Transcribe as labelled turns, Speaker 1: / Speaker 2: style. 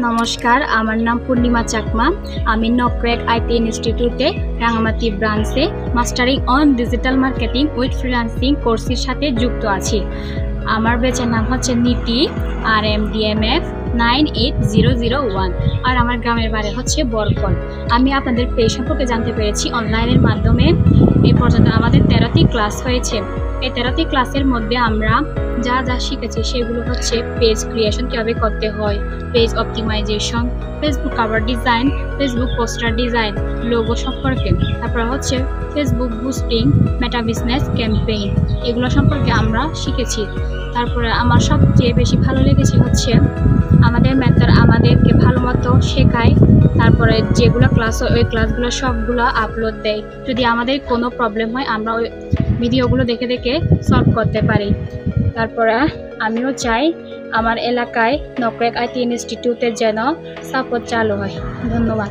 Speaker 1: নমস্কার, আমার নাম পূর্ণিমা চাকমা। আমি নকরেক আইটি ইনস্টিটিউটে রাঙামাটি ব্রাঞ্চে mastering on digital marketing with freelancing কোর্সের সাথে যুক্ত আছি। আমার ব্যাচের নাম হচ্ছে নীতি RMDMF 98001 আর আমার গ্রামের বাড়ি হচ্ছে বরকল। আমি আপনাদের পেজ সম্পর্কে জানতে পেরেছি অনলাইনের মাধ্যমে। এই পর্যন্ত আমাদের 13টি ক্লাস হয়েছে। এই 13টি ক্লাসের মধ্যে আমরা যা যা শিখেছি সেগুলো হচ্ছে পেজ ক্রিয়েশন কীভাবে করতে হয়, page optimisation, facebook cover design, facebook poster design, logo সম্পর্কে, তারপর হচ্ছে facebook boosting, Meta business campaign, এগুলো সম্পর্কে আমরা শিখেছি। তারপরে আমার সবচেয়ে বেশি ভালো লেগেছে হচ্ছে আমাদের মেন্টর আমাদেরকে ভালো মতো শেখায়। তারপরে যেগুলো ক্লাস হয় ওই ক্লাসগুলো সবগুলো আপলোড দেয়। যদি আমাদের কোনো প্রবলেম হয় আমরা ওই ভিডিওগুলো দেখে দেখে সলভ করতে পারি। তারপরে আমিও চাই আমার এলাকায় নকরেক আইটি ইনস্টিটিউটের যেন সাপোর্ট চালু হয়। ধন্যবাদ।